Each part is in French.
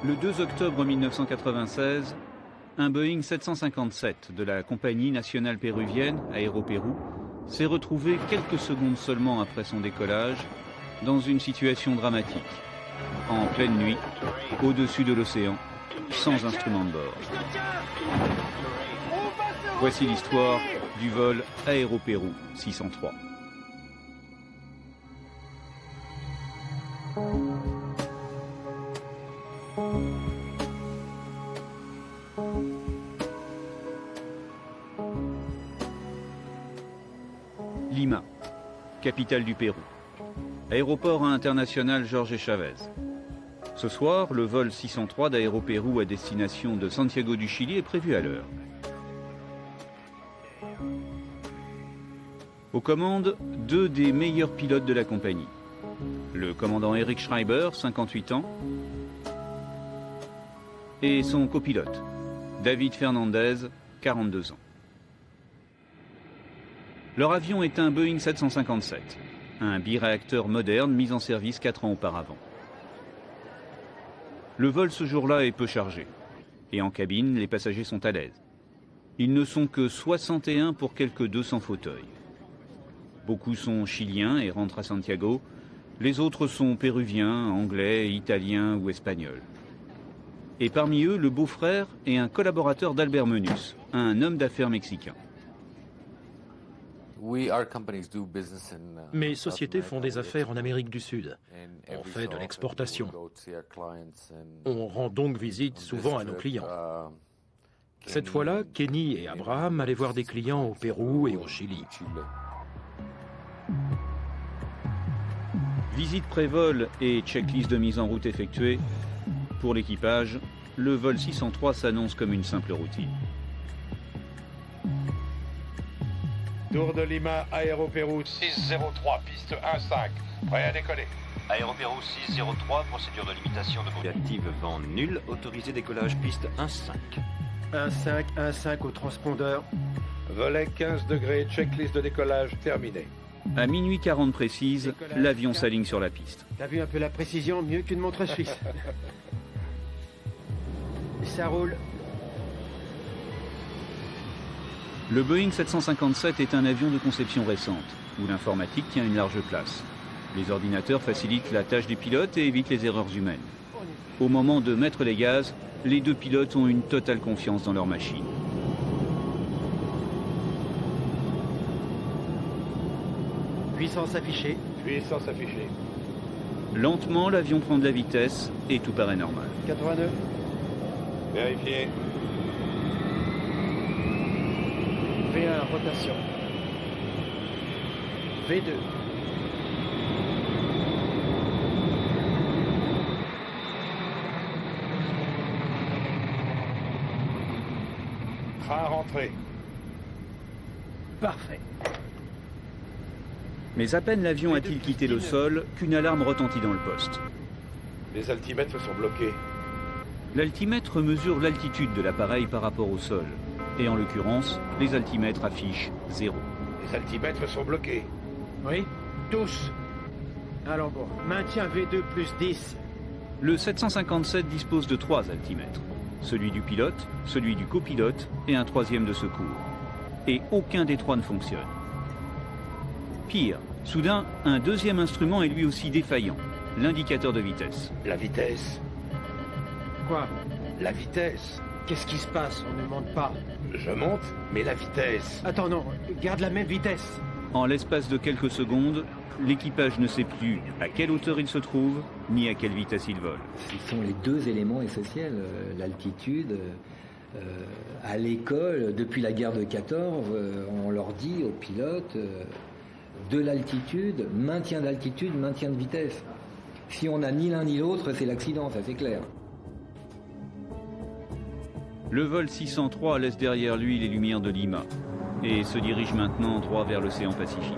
Le 2 octobre 1996, un Boeing 757 de la compagnie nationale péruvienne, Aéropérou, s'est retrouvé quelques secondes seulement après son décollage dans une situation dramatique, en pleine nuit, au-dessus de l'océan, sans instrument de bord. Voici l'histoire du vol Aéropérou 603. Lima, capitale du Pérou. Aéroport international Jorge Chavez. Ce soir, le vol 603 d'Aéropérou à destination de Santiago du Chili est prévu à l'heure. Aux commandes, deux des meilleurs pilotes de la compagnie. Le commandant Eric Schreiber, 58 ans, et son copilote, David Fernandez, 42 ans. Leur avion est un Boeing 757, un biréacteur moderne mis en service 4 ans auparavant. Le vol ce jour-là est peu chargé, et en cabine, les passagers sont à l'aise. Ils ne sont que 61 pour quelques 200 fauteuils. Beaucoup sont chiliens et rentrent à Santiago, les autres sont péruviens, anglais, italiens ou espagnols. Et parmi eux, le beau-frère et un collaborateur d'Albert Menus, un homme d'affaires mexicain. Mes sociétés font des affaires en Amérique du Sud. On fait de l'exportation. On rend donc visite souvent à nos clients. Cette fois-là, Kenny et Abraham allaient voir des clients au Pérou et au Chili. Visite pré-vol et checklist de mise en route effectuée. Pour l'équipage, le vol 603 s'annonce comme une simple routine. Tour de Lima, Aéropérou 603, piste 1-5, prêt à décoller. Aéropérou 603, procédure de limitation de bruit active, vent nul, autorisé décollage piste 1-5. 1-5, 1-5 au transpondeur. Volet 15 degrés, checklist de décollage terminée. À minuit 40 précise, l'avion s'aligne sur la piste. T'as vu un peu la précision, mieux qu'une montre suisse. Ça roule. Le Boeing 757 est un avion de conception récente, où l'informatique tient une large place. Les ordinateurs facilitent la tâche des pilotes et évitent les erreurs humaines. Au moment de mettre les gaz, les deux pilotes ont une totale confiance dans leur machine. Puissance affichée. Puissance affichée. Lentement, l'avion prend de la vitesse et tout paraît normal. 89. Vérifié. V1, rotation. V2. Train rentré. Parfait. Mais à peine l'avion a-t-il quitté le sol qu'une alarme retentit dans le poste. Les altimètres sont bloqués. L'altimètre mesure l'altitude de l'appareil par rapport au sol. Et en l'occurrence, les altimètres affichent 0. Les altimètres sont bloqués. Oui, tous. Alors bon, maintien V2 plus 10. Le 757 dispose de 3 altimètres. Celui du pilote, celui du copilote et un troisième de secours. Et aucun des trois ne fonctionne. Pire, soudain, un deuxième instrument est lui aussi défaillant, l'indicateur de vitesse. La vitesse. Quoi? La vitesse. Qu'est-ce qui se passe? On ne monte pas. Je monte, mais la vitesse. Attends, non, garde la même vitesse. En l'espace de quelques secondes, l'équipage ne sait plus à quelle hauteur il se trouve, ni à quelle vitesse il vole. Ce sont les deux éléments essentiels, l'altitude. À l'école, depuis la guerre de 14, on leur dit aux pilotes de l'altitude, maintien d'altitude, maintien de vitesse. Si on n'a ni l'un ni l'autre, c'est l'accident, ça c'est clair. Le vol 603 laisse derrière lui les lumières de Lima, et se dirige maintenant droit vers l'océan Pacifique.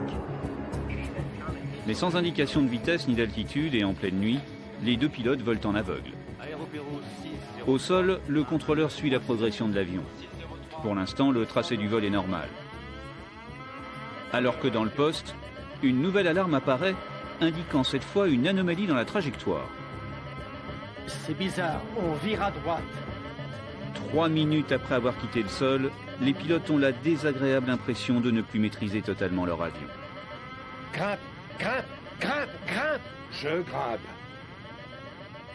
Mais sans indication de vitesse ni d'altitude et en pleine nuit, les deux pilotes volent en aveugle. Au sol, le contrôleur suit la progression de l'avion. Pour l'instant, le tracé du vol est normal. Alors que dans le poste, une nouvelle alarme apparaît, indiquant cette fois une anomalie dans la trajectoire. C'est bizarre, on vire à droite. 3 minutes après avoir quitté le sol, les pilotes ont la désagréable impression de ne plus maîtriser totalement leur avion. Grimpe, grimpe, grimpe, grimpe. Je grimpe.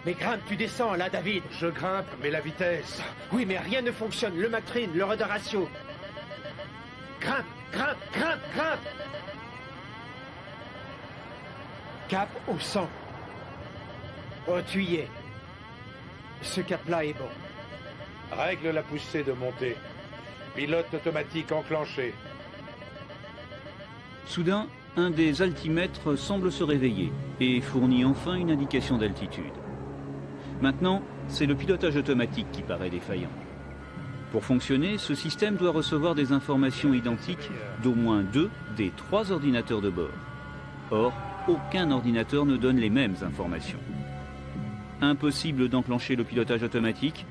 Mais grimpe, tu descends là, David. Je grimpe, mais la vitesse. Oui, mais rien ne fonctionne. Le Mach-Trin, le rudder ratio. Grimpe, grimpe, grimpe, grimpe. Cap au 100. Oh, tu y es. Ce cap-là est bon. Règle la poussée de montée. Pilote automatique enclenché. Soudain, un des altimètres semble se réveiller et fournit enfin une indication d'altitude. Maintenant, c'est le pilotage automatique qui paraît défaillant. Pour fonctionner, ce système doit recevoir des informations identiques d'au moins 2 des 3 ordinateurs de bord. Or, aucun ordinateur ne donne les mêmes informations. Impossible d'enclencher le pilotage automatique,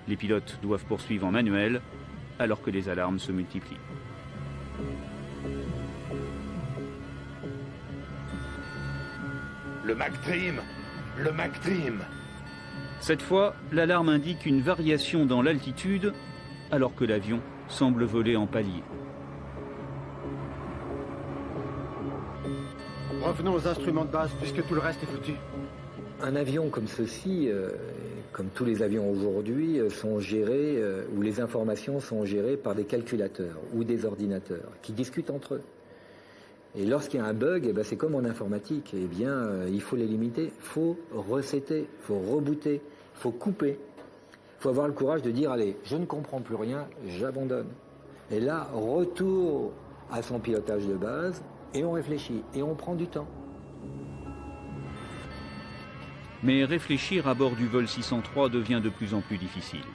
les pilotes doivent poursuivre en manuel, alors que les alarmes se multiplient. Le Mach-Trim. Le Mach-Trim. Cette fois, l'alarme indique une variation dans l'altitude, alors que l'avion semble voler en palier. Revenons aux instruments de base, puisque tout le reste est foutu. Un avion comme ceci, comme tous les avions aujourd'hui, sont gérés, où les informations sont gérées par des calculateurs ou des ordinateurs qui discutent entre eux. Et lorsqu'il y a un bug, c'est comme en informatique, il faut les limiter, il faut resetter, il faut rebooter, il faut couper. Il faut avoir le courage de dire, allez, je ne comprends plus rien, j'abandonne. Et là, retour à son pilotage de base, et on réfléchit, et on prend du temps. Mais réfléchir à bord du vol 603 devient de plus en plus difficile.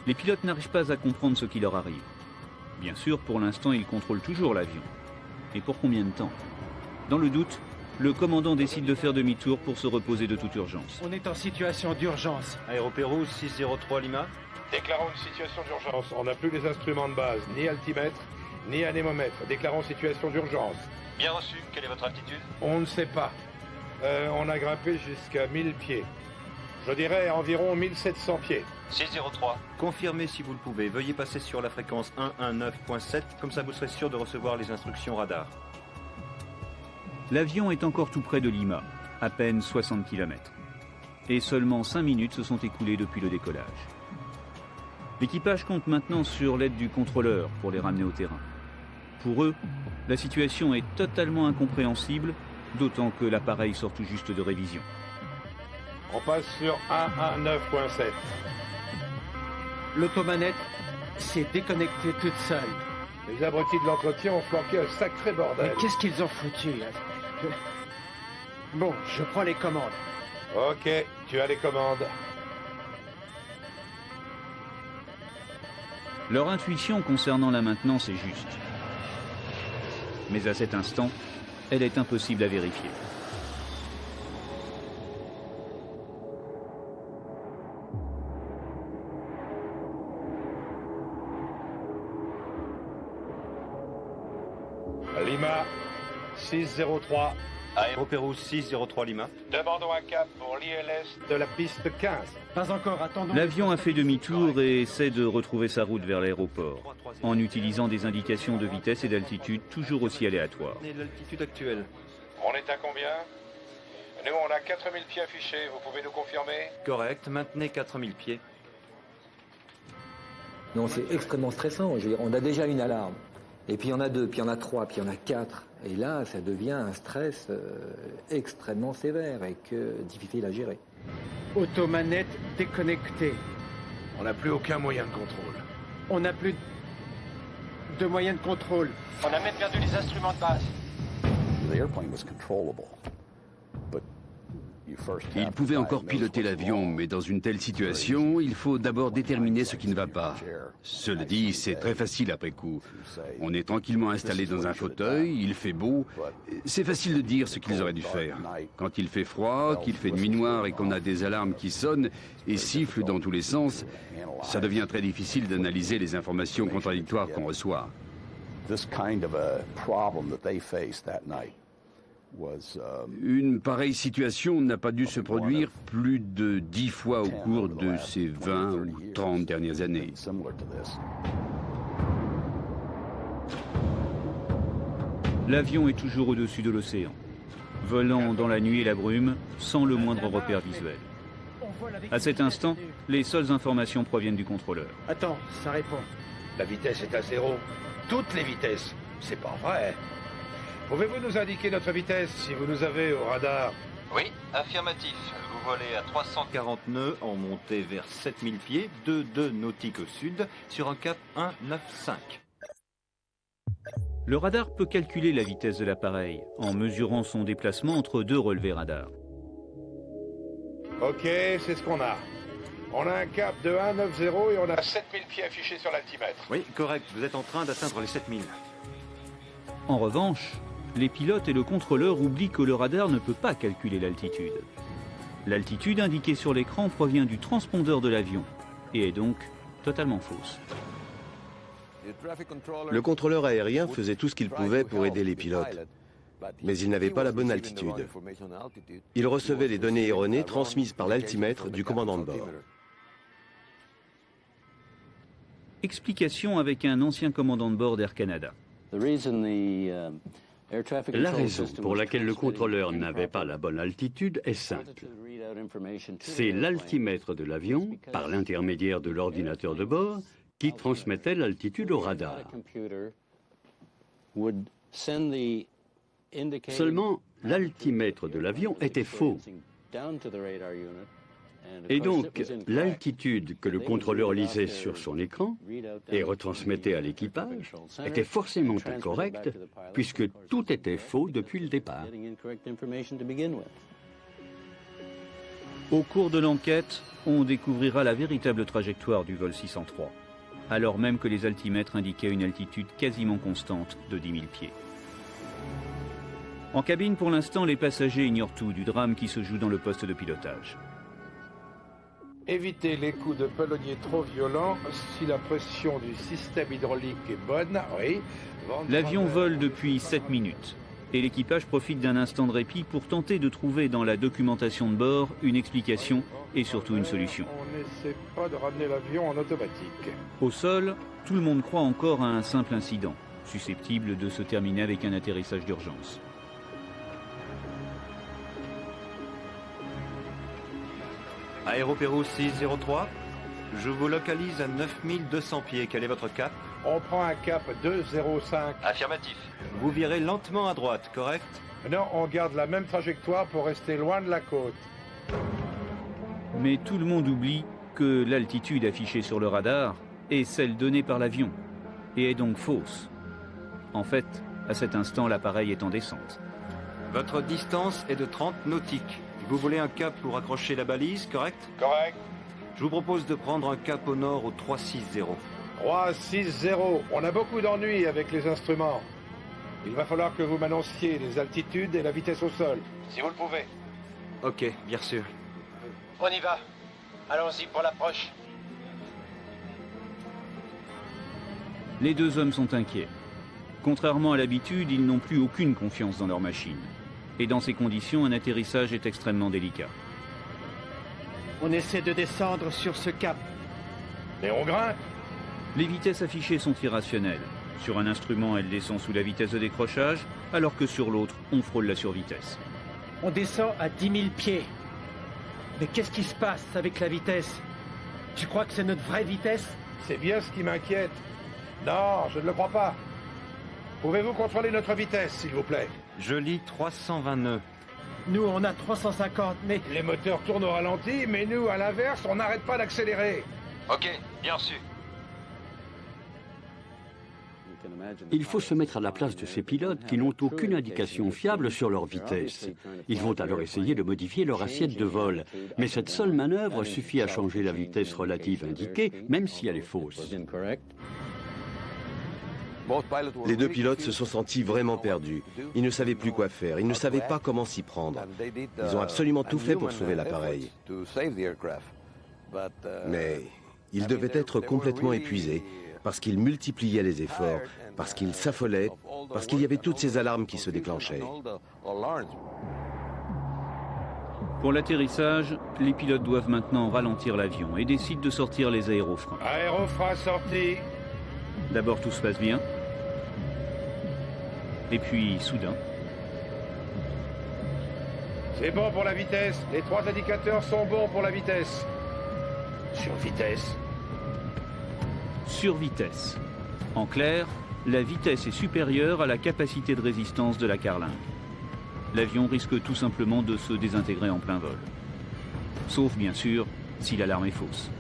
Les pilotes n'arrivent pas à comprendre ce qui leur arrive. Bien sûr, pour l'instant, ils contrôlent toujours l'avion. Et pour combien de temps? Dans le doute, le commandant décide de faire demi-tour pour se reposer de toute urgence. On est en situation d'urgence. Aéropérouge 603 Lima. Déclarons une situation d'urgence. On n'a plus les instruments de base, ni altimètre, ni anémomètre. Déclarons situation d'urgence. Bien reçu. Quelle est votre altitude? On ne sait pas. On a grimpé jusqu'à 1000 pieds. Je dirais environ 1700 pieds. 603. Confirmez si vous le pouvez. Veuillez passer sur la fréquence 119.7, comme ça vous serez sûr de recevoir les instructions radar. L'avion est encore tout près de Lima, à peine 60 km. Et seulement 5 minutes se sont écoulées depuis le décollage. L'équipage compte maintenant sur l'aide du contrôleur pour les ramener au terrain. Pour eux, la situation est totalement incompréhensible, d'autant que l'appareil sort tout juste de révision. On passe sur 119.7. L'automanette s'est déconnectée toute seule. Les abrutis de l'entretien ont flanqué un sacré bordel. Mais qu'est-ce qu'ils ont foutu là? Bon, je prends les commandes. Ok, tu as les commandes. Leur intuition concernant la maintenance est juste. Mais à cet instant, elle est impossible à vérifier. Lima 603. Aéropérouge 603 Lima. Demandons un cap pour l'ILS de la piste 15. Pas encore, attendons. L'avion a fait demi-tour et essaie de retrouver sa route vers l'aéroport, en utilisant des indications de vitesse et d'altitude toujours aussi aléatoires. L'altitude actuelle. On est à combien? Nous, on a 4000 pieds affichés. Vous pouvez nous confirmer? Correct, maintenez 4000 pieds. Non, c'est extrêmement stressant. Je veux dire, on a déjà une alarme. Et puis il y en a 2, puis il y en a 3, puis il y en a 4. Et là, ça devient un stress extrêmement sévère et difficile à gérer. Automanette déconnectée. On n'a plus aucun moyen de contrôle. On n'a plus de moyens de contrôle. On a même perdu les instruments de base. The airplane was controllable, but you Il pouvait encore piloter l'avion, mais dans une telle situation, il faut d'abord déterminer ce qui ne va pas. Cela dit, c'est très facile après coup. On est tranquillement installé dans un fauteuil, il fait beau. C'est facile de dire ce qu'ils auraient dû faire. Quand il fait froid, qu'il fait nuit noire et qu'on a des alarmes qui sonnent et sifflent dans tous les sens, ça devient très difficile d'analyser les informations contradictoires qu'on reçoit. Une pareille situation n'a pas dû se produire plus de 10 fois au cours de ces 20 ou 30 dernières années. L'avion est toujours au-dessus de l'océan, volant dans la nuit et la brume, sans le moindre repère visuel. À cet instant, les seules informations proviennent du contrôleur. Attends, ça répond. La vitesse est à 0. Toutes les vitesses. C'est pas vrai. Pouvez-vous nous indiquer notre vitesse si vous nous avez au radar? Oui, affirmatif. Vous volez à 340 nœuds en montée vers 7000 pieds, 2 nautiques au sud, sur un cap 195. Le radar peut calculer la vitesse de l'appareil en mesurant son déplacement entre 2 relevés radars. Ok, c'est ce qu'on a. On a un cap de 190 et on a 7000 pieds affichés sur l'altimètre. Oui, correct. Vous êtes en train d'atteindre les 7000. En revanche, les pilotes et le contrôleur oublient que le radar ne peut pas calculer l'altitude. L'altitude indiquée sur l'écran provient du transpondeur de l'avion et est donc totalement fausse. Le contrôleur aérien faisait tout ce qu'il pouvait pour aider les pilotes, mais il n'avait pas la bonne altitude. Il recevait les données erronées transmises par l'altimètre du commandant de bord. Explication avec un ancien commandant de bord d'Air Canada. La raison pour laquelle le contrôleur n'avait pas la bonne altitude est simple. C'est l'altimètre de l'avion, par l'intermédiaire de l'ordinateur de bord, qui transmettait l'altitude au radar. Seulement, l'altimètre de l'avion était faux. Et donc, l'altitude que le contrôleur lisait sur son écran et retransmettait à l'équipage était forcément incorrecte, puisque tout était faux depuis le départ. Au cours de l'enquête, on découvrira la véritable trajectoire du vol 603, alors même que les altimètres indiquaient une altitude quasiment constante de 10 000 pieds. En cabine, pour l'instant, les passagers ignorent tout du drame qui se joue dans le poste de pilotage. Évitez les coups de pelonnier trop violents si la pression du système hydraulique est bonne, oui. L'avion vole depuis 7 minutes et l'équipage profite d'un instant de répit pour tenter de trouver dans la documentation de bord une explication et surtout une solution. On n'essaie pas de ramener l'avion en automatique. Au sol, tout le monde croit encore à un simple incident, susceptible de se terminer avec un atterrissage d'urgence. Aéropéro 603, je vous localise à 9200 pieds. Quel est votre cap? On prend un cap 205. Affirmatif. Vous virez lentement à droite, correct? Non, on garde la même trajectoire pour rester loin de la côte. Mais tout le monde oublie que l'altitude affichée sur le radar est celle donnée par l'avion et est donc fausse. En fait, à cet instant, l'appareil est en descente. Votre distance est de 30 nautiques. Vous voulez un cap pour accrocher la balise, correct? Correct. Je vous propose de prendre un cap au nord au 360. 360. On a beaucoup d'ennuis avec les instruments. Il va falloir que vous m'annonciez les altitudes et la vitesse au sol, si vous le pouvez. Ok, bien sûr. On y va. Allons-y pour l'approche. Les deux hommes sont inquiets. Contrairement à l'habitude, ils n'ont plus aucune confiance dans leur machine. Et dans ces conditions, un atterrissage est extrêmement délicat. On essaie de descendre sur ce cap. Mais on grimpe. Les vitesses affichées sont irrationnelles. Sur un instrument, elle descend sous la vitesse de décrochage, alors que sur l'autre, on frôle la survitesse. On descend à 10 000 pieds. Mais qu'est-ce qui se passe avec la vitesse? Tu crois que c'est notre vraie vitesse? C'est bien ce qui m'inquiète. Non, je ne le crois pas. Pouvez-vous contrôler notre vitesse, s'il vous plaît? Je lis 320 nœuds. Nous, on a 350, mais... Les moteurs tournent au ralenti, mais nous, à l'inverse, on n'arrête pas d'accélérer. Ok, bien sûr. Il faut se mettre à la place de ces pilotes qui n'ont aucune indication fiable sur leur vitesse. Ils vont alors essayer de modifier leur assiette de vol. Mais cette seule manœuvre suffit à changer la vitesse relative indiquée, même si elle est fausse. Les deux pilotes se sont sentis vraiment perdus. Ils ne savaient plus quoi faire, ils ne savaient pas comment s'y prendre. Ils ont absolument tout fait pour sauver l'appareil. Mais ils devaient être complètement épuisés, parce qu'ils multipliaient les efforts, parce qu'ils s'affolaient, parce qu'il y avait toutes ces alarmes qui se déclenchaient. Pour l'atterrissage, les pilotes doivent maintenant ralentir l'avion et décident de sortir les aérofreins. Aérofrein sorti. D'abord, tout se passe bien. Et puis, soudain... C'est bon pour la vitesse. Les 3 indicateurs sont bons pour la vitesse. Sur vitesse. Sur vitesse. En clair, la vitesse est supérieure à la capacité de résistance de la carlingue. L'avion risque tout simplement de se désintégrer en plein vol. Sauf, bien sûr, si l'alarme est fausse.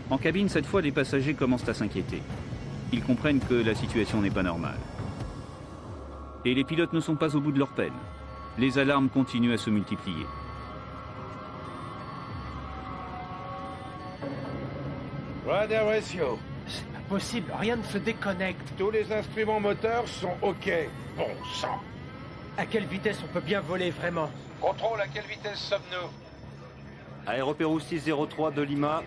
En cabine, cette fois, les passagers commencent à s'inquiéter. Ils comprennent que la situation n'est pas normale. Et les pilotes ne sont pas au bout de leur peine. Les alarmes continuent à se multiplier. Radar ratio. C'est pas possible, rien ne se déconnecte. Tous les instruments moteurs sont OK. Bon sang. À quelle vitesse on peut bien voler vraiment? Contrôle, à quelle vitesse sommes-nous? Aéropérou 603 de Lima,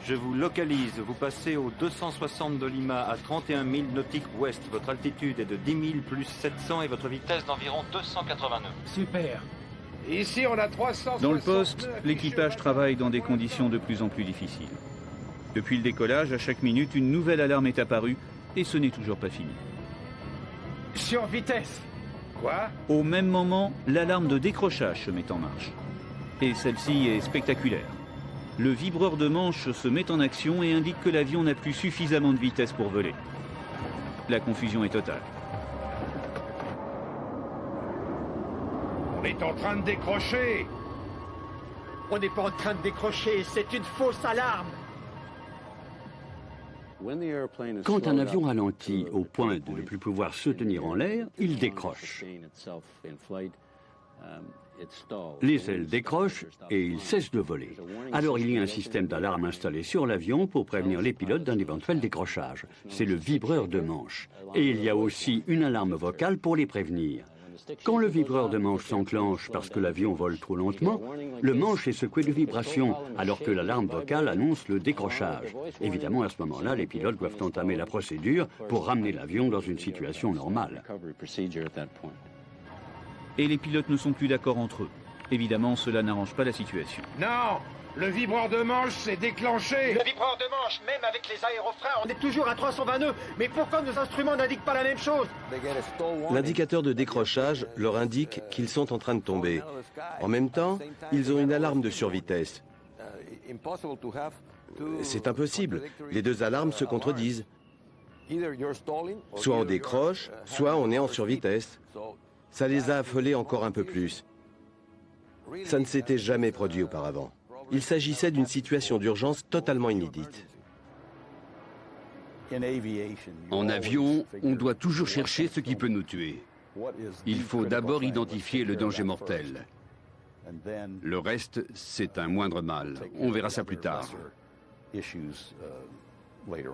je vous localise. Vous passez au 260 de Lima à 31 000 nautiques ouest. Votre altitude est de 10 000 plus 700 et votre vitesse d'environ 280 nœuds. Super. Ici, on a 300. Dans le poste, l'équipage travaille dans des conditions de plus en plus difficiles. Depuis le décollage, à chaque minute, une nouvelle alarme est apparue et ce n'est toujours pas fini. Sur vitesse. Quoi? Au même moment, l'alarme de décrochage se met en marche. Et celle-ci est spectaculaire. Le vibreur de manche se met en action et indique que l'avion n'a plus suffisamment de vitesse pour voler. La confusion est totale. On est en train de décrocher. On n'est pas en train de décrocher, c'est une fausse alarme. Quand un avion ralentit au point de ne plus pouvoir se tenir en l'air, il décroche. Les ailes décrochent et il cesse de voler. Alors il y a un système d'alarme installé sur l'avion pour prévenir les pilotes d'un éventuel décrochage. C'est le vibreur de manche. Et il y a aussi une alarme vocale pour les prévenir. Quand le vibreur de manche s'enclenche parce que l'avion vole trop lentement, le manche est secoué de vibrations, alors que l'alarme vocale annonce le décrochage. Évidemment, à ce moment-là, les pilotes doivent entamer la procédure pour ramener l'avion dans une situation normale. Et les pilotes ne sont plus d'accord entre eux. Évidemment, cela n'arrange pas la situation. Non! Le vibreur de manche s'est déclenché. Le vibreur de manche, même avec les aérofreins, on est toujours à 320 nœuds. Mais pourquoi nos instruments n'indiquent pas la même chose? L'indicateur de décrochage leur indique qu'ils sont en train de tomber. En même temps, ils ont une alarme de survitesse. C'est impossible. Les deux alarmes se contredisent. Soit on décroche, soit on est en survitesse. Ça les a affolés encore un peu plus. Ça ne s'était jamais produit auparavant. Il s'agissait d'une situation d'urgence totalement inédite. En avion, on doit toujours chercher ce qui peut nous tuer. Il faut d'abord identifier le danger mortel. Le reste, c'est un moindre mal. On verra ça plus tard.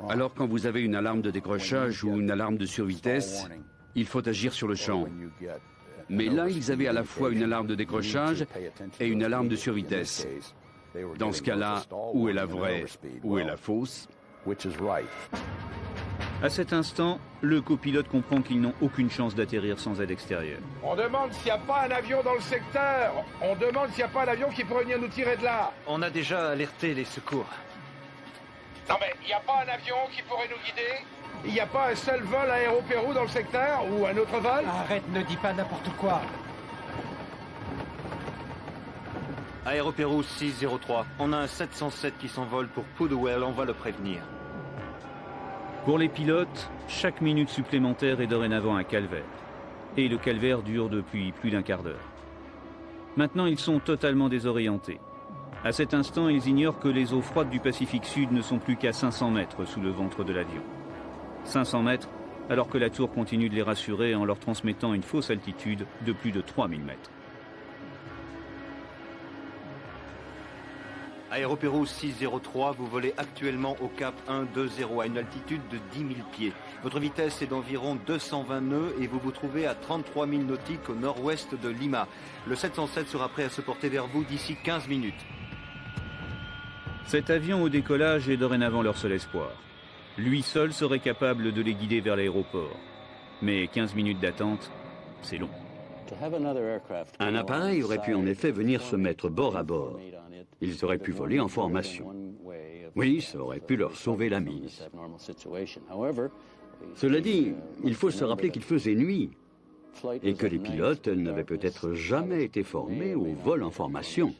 Alors quand vous avez une alarme de décrochage ou une alarme de survitesse, il faut agir sur le champ. Mais là, ils avaient à la fois une alarme de décrochage et une alarme de survitesse. Dans ce cas-là, où est la vraie, où est la fausse? À cet instant, le copilote comprend qu'ils n'ont aucune chance d'atterrir sans aide extérieure. On demande s'il n'y a pas un avion dans le secteur. On demande s'il n'y a pas un avion qui pourrait venir nous tirer de là. On a déjà alerté les secours. Non mais, il n'y a pas un avion qui pourrait nous guider? Il n'y a pas un seul vol Aéropérou dans le secteur? Ou un autre vol? Arrête, ne dis pas n'importe quoi. Aéropérou 603, on a un 707 qui s'envole pour Puduwel, on va le prévenir. Pour les pilotes, chaque minute supplémentaire est dorénavant un calvaire. Et le calvaire dure depuis plus d'un quart d'heure. Maintenant, ils sont totalement désorientés. À cet instant, ils ignorent que les eaux froides du Pacifique Sud ne sont plus qu'à 500 mètres sous le ventre de l'avion. 500 mètres, alors que la tour continue de les rassurer en leur transmettant une fausse altitude de plus de 3000 mètres. Aéropéro 603, vous volez actuellement au cap 120 à une altitude de 10 000 pieds. Votre vitesse est d'environ 220 nœuds et vous vous trouvez à 33 000 nautiques au nord-ouest de Lima. Le 707 sera prêt à se porter vers vous d'ici 15 minutes. Cet avion au décollage est dorénavant leur seul espoir. Lui seul serait capable de les guider vers l'aéroport. Mais 15 minutes d'attente, c'est long. Un appareil aurait pu en effet venir se mettre bord à bord. Ils auraient pu voler en formation. Oui, ça aurait pu leur sauver la mise. Cela dit, il faut se rappeler qu'il faisait nuit et que les pilotes n'avaient peut-être jamais été formés au vol en formation.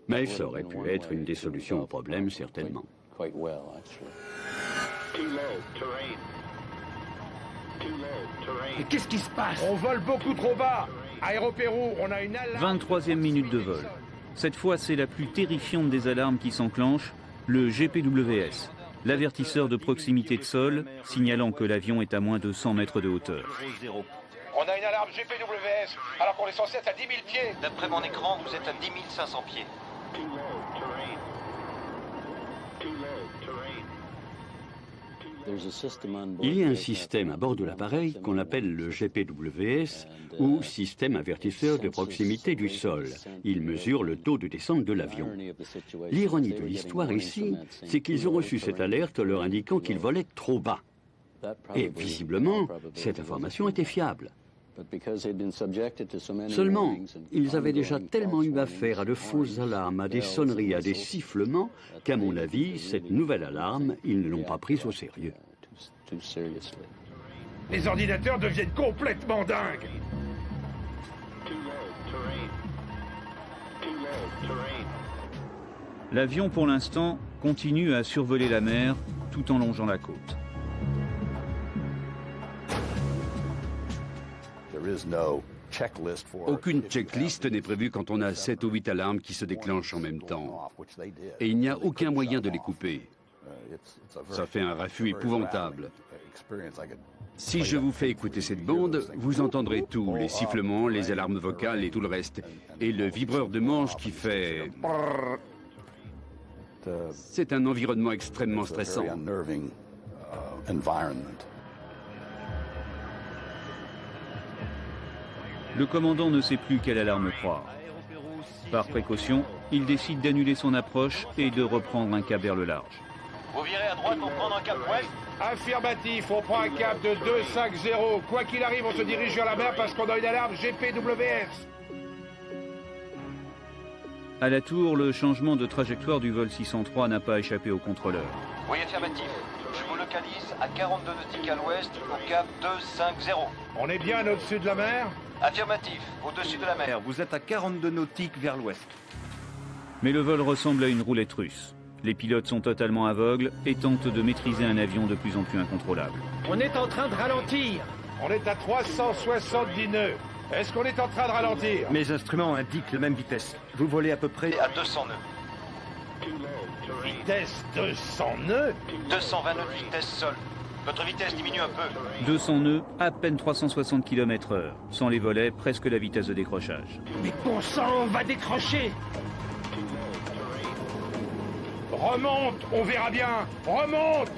Mais ça aurait pu être une des solutions au problème, certainement. Mais qu'est-ce qui se passe? On vole beaucoup trop bas. Aéropéro, on a une alarme. 23e minute de vol. Cette fois, c'est la plus terrifiante des alarmes qui s'enclenche, le GPWS, l'avertisseur de proximité de sol, signalant que l'avion est à moins de 100 mètres de hauteur. On a une alarme GPWS, alors qu'on est censé être à 10 000 pieds. D'après mon écran, vous êtes à 10 500 pieds. Il y a un système à bord de l'appareil qu'on appelle le GPWS, ou système avertisseur de proximité du sol. Il mesure le taux de descente de l'avion. L'ironie de l'histoire ici, c'est qu'ils ont reçu cette alerte leur indiquant qu'ils volaient trop bas. Et visiblement, cette information était fiable. Seulement, ils avaient déjà tellement eu affaire à de fausses alarmes, à des sonneries, à des sifflements, qu'à mon avis, cette nouvelle alarme, ils ne l'ont pas prise au sérieux. Les ordinateurs deviennent complètement dingues. L'avion, pour l'instant, continue à survoler la mer tout en longeant la côte. Aucune checklist n'est prévue quand on a 7 ou 8 alarmes qui se déclenchent en même temps. Et il n'y a aucun moyen de les couper. Ça fait un raffut épouvantable. Si je vous fais écouter cette bande, vous entendrez tout, les sifflements, les alarmes vocales et tout le reste. Et le vibreur de manche qui fait... C'est un environnement extrêmement stressant. Le commandant ne sait plus quelle alarme croire. Par précaution, il décide d'annuler son approche et de reprendre un cap vers le large. Vous virez à droite pour prendre un cap ouest? Affirmatif, on prend un cap de 250. Quoi qu'il arrive, on se dirige vers la mer parce qu'on a une alarme GPWS. À la tour, le changement de trajectoire du vol 603 n'a pas échappé au contrôleur. Oui, affirmatif. Je vous localise à 42 nautiques à l'ouest au cap 250. On est bien au-dessus de la mer? Affirmatif, au-dessus de la mer. Vous êtes à 42 nautiques vers l'ouest. Mais le vol ressemble à une roulette russe. Les pilotes sont totalement aveugles et tentent de maîtriser un avion de plus en plus incontrôlable. On est en train de ralentir. On est à 370 nœuds. Est-ce qu'on est en train de ralentir? Mes instruments indiquent la même vitesse. Vous volez à peu près à 200 nœuds. Vitesse 200 nœuds? 220 nœuds de vitesse sol. Votre vitesse diminue un peu. 200 nœuds, à peine 360 km/h. Sans les volets, presque la vitesse de décrochage. Mais bon sang, on va décrocher. Remonte, on verra bien. Remonte!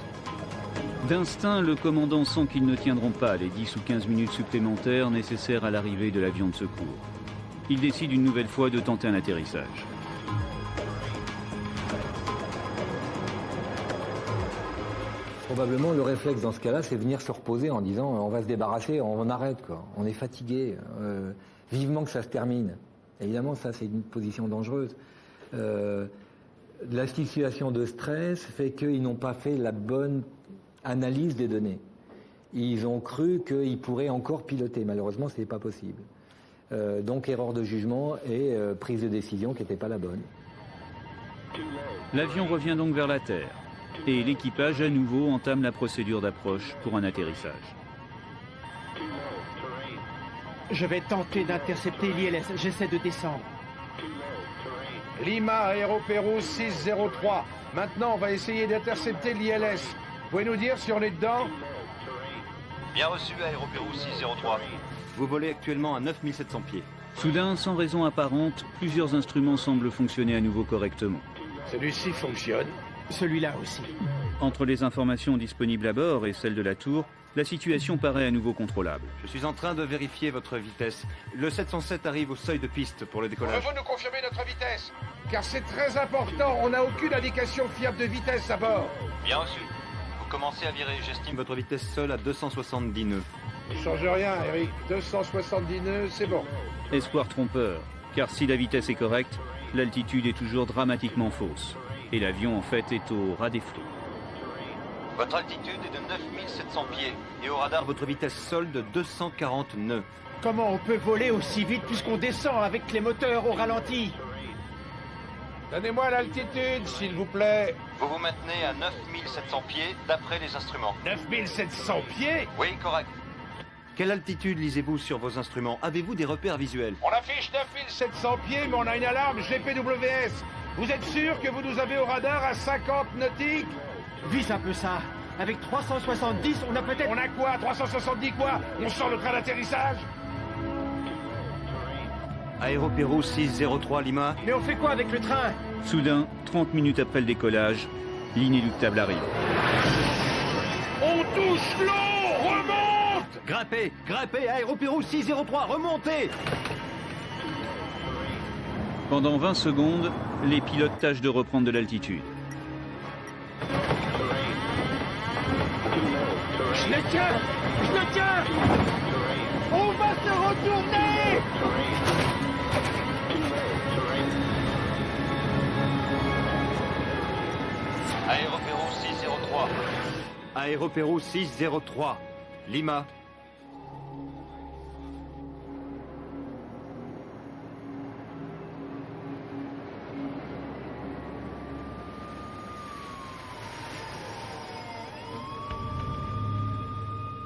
D'instinct, le commandant sent qu'ils ne tiendront pas les 10 ou 15 minutes supplémentaires nécessaires à l'arrivée de l'avion de secours. Il décide une nouvelle fois de tenter un atterrissage. Probablement, le réflexe dans ce cas-là, c'est venir se reposer en disant on va se débarrasser, on arrête, quoi. On est fatigué, vivement que ça se termine. Évidemment, ça, c'est une position dangereuse. La situation de stress fait qu'ils n'ont pas fait la bonne analyse des données. Ils ont cru qu'ils pourraient encore piloter. Malheureusement, ce n'est pas possible. Donc, erreur de jugement et prise de décision qui n'était pas la bonne. L'avion revient donc vers la Terre. Et l'équipage, à nouveau, entame la procédure d'approche pour un atterrissage. Je vais tenter d'intercepter l'ILS. J'essaie de descendre. Lima, Aéropéro 603. Maintenant, on va essayer d'intercepter l'ILS. Vous pouvez nous dire si on est dedans? Bien reçu, Aéropérou 603. Vous volez actuellement à 9700 pieds. Soudain, sans raison apparente, plusieurs instruments semblent fonctionner à nouveau correctement. Celui-ci fonctionne. Celui-là aussi. Entre les informations disponibles à bord et celles de la tour, la situation paraît à nouveau contrôlable. Je suis en train de vérifier votre vitesse. Le 707 arrive au seuil de piste pour le décollage. Pouvez-vous nous confirmer notre vitesse? Car c'est très important, on n'a aucune indication fiable de vitesse à bord. Bien reçu. Vous commencez à virer, j'estime votre vitesse seule à 270 nœuds. Ne change rien, Eric. 270 nœuds, c'est bon. Espoir trompeur, car si la vitesse est correcte, l'altitude est toujours dramatiquement fausse. Et l'avion, en fait, est au ras des flots. Votre altitude est de 9700 pieds. Et au radar, votre vitesse seule de 240 nœuds. Comment on peut voler aussi vite puisqu'on descend avec les moteurs au ralenti? Donnez-moi l'altitude, s'il vous plaît. Vous vous maintenez à 9700 pieds d'après les instruments. 9700 pieds? Oui, correct. Quelle altitude lisez-vous sur vos instruments? Avez-vous des repères visuels? On affiche 9700 pieds, mais on a une alarme GPWS. Vous êtes sûr que vous nous avez au radar à 50 nautiques? Vise un peu ça. Avec 370, on a peut-être... On a quoi? 370 quoi? On sort le train d'atterrissage? Aéropérou 603 Lima. Mais on fait quoi avec le train? Soudain, 30 minutes après le décollage, l'inéluctable arrive. On touche l'eau! Remonte! Grimpez! Grimpez! Aéropérou 603, remontez! Pendant 20 secondes, les pilotes tâchent de reprendre de l'altitude. Je le tiens! Je le tiens! On va se retourner! Aéropérou 603. Aéropérou 603. Lima.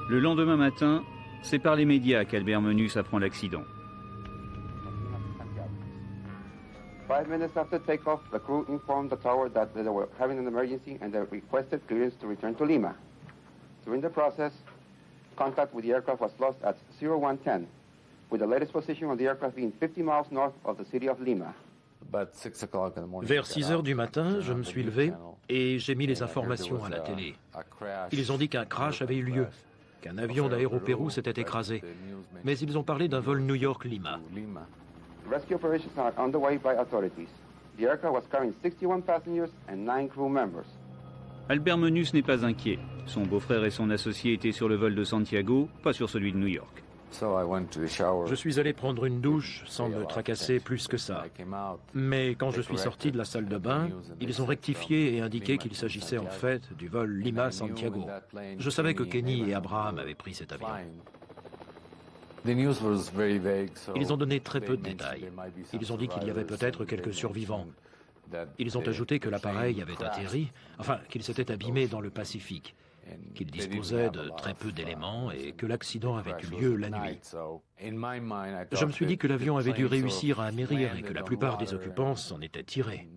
Le lendemain matin, c'est par les médias qu'Albert Menus apprend l'accident. 5 minutes after takeoff, the crew informed the tower that they were having an emergency and they requested clearance to return to Lima. During the process, contact with the aircraft was lost at 0110, with the latest position of the aircraft being 50 miles north of the city of Lima. Vers 6 heures du matin, je me suis levé et j'ai mis les informations à la télé. Ils ont dit qu'un crash avait eu lieu, qu'un avion d'Aéropérou s'était écrasé. Mais ils ont parlé d'un vol New York-Lima. Rescue operations are underway by authorities. The aircraft was carrying 61 passengers and 9 crew members. Albert Menus n'est pas inquiet. Son beau-frère et son associé étaient sur le vol de Santiago, pas sur celui de New York. Je suis allé prendre une douche sans me tracasser plus que ça. Mais quand je suis sorti de la salle de bain, ils ont rectifié et indiqué qu'il s'agissait en fait du vol Lima-Santiago. Je savais que Kenny et Abraham avaient pris cet avion. Ils ont donné très peu de détails. Ils ont dit qu'il y avait peut-être quelques survivants. Ils ont ajouté que l'appareil avait atterri, enfin qu'il s'était abîmé dans le Pacifique, qu'il disposait de très peu d'éléments et que l'accident avait eu lieu la nuit. Je me suis dit que l'avion avait dû réussir à amérir et que la plupart des occupants s'en étaient tirés.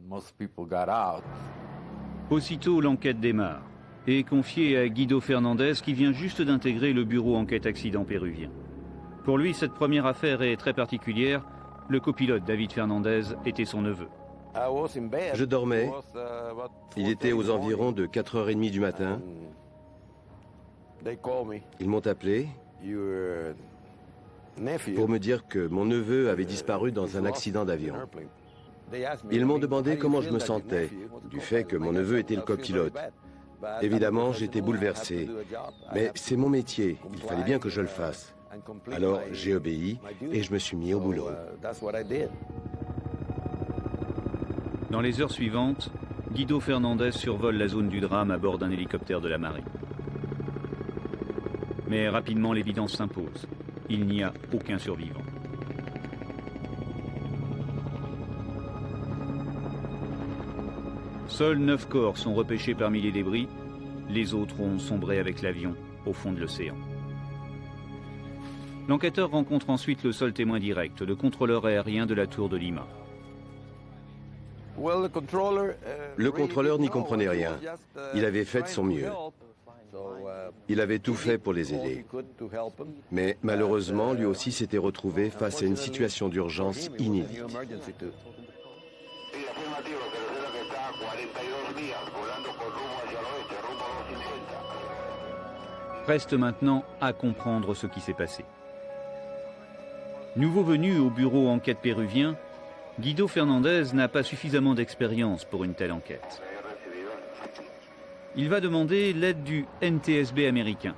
Aussitôt, l'enquête démarre et est confiée à Guido Fernandez qui vient juste d'intégrer le bureau enquête accident péruvien. Pour lui, cette première affaire est très particulière. Le copilote David Fernandez était son neveu. Je dormais. Il était aux environs de 4h30 du matin. Ils m'ont appelé pour me dire que mon neveu avait disparu dans un accident d'avion. Ils m'ont demandé comment je me sentais, du fait que mon neveu était le copilote. Évidemment, j'étais bouleversé. Mais c'est mon métier, il fallait bien que je le fasse. Alors j'ai obéi et je me suis mis au boulot. Dans les heures suivantes, Guido Fernandez survole la zone du drame à bord d'un hélicoptère de la marine. Mais rapidement, l'évidence s'impose. Il n'y a aucun survivant. Seuls 9 corps sont repêchés parmi les débris. Les autres ont sombré avec l'avion au fond de l'océan. L'enquêteur rencontre ensuite le seul témoin direct, le contrôleur aérien de la tour de Lima. Le contrôleur n'y comprenait rien. Il avait fait de son mieux. Il avait tout fait pour les aider. Mais malheureusement, lui aussi s'était retrouvé face à une situation d'urgence inédite. Reste maintenant à comprendre ce qui s'est passé. Nouveau venu au bureau enquête péruvien, Guido Fernandez n'a pas suffisamment d'expérience pour une telle enquête. Il va demander l'aide du NTSB américain,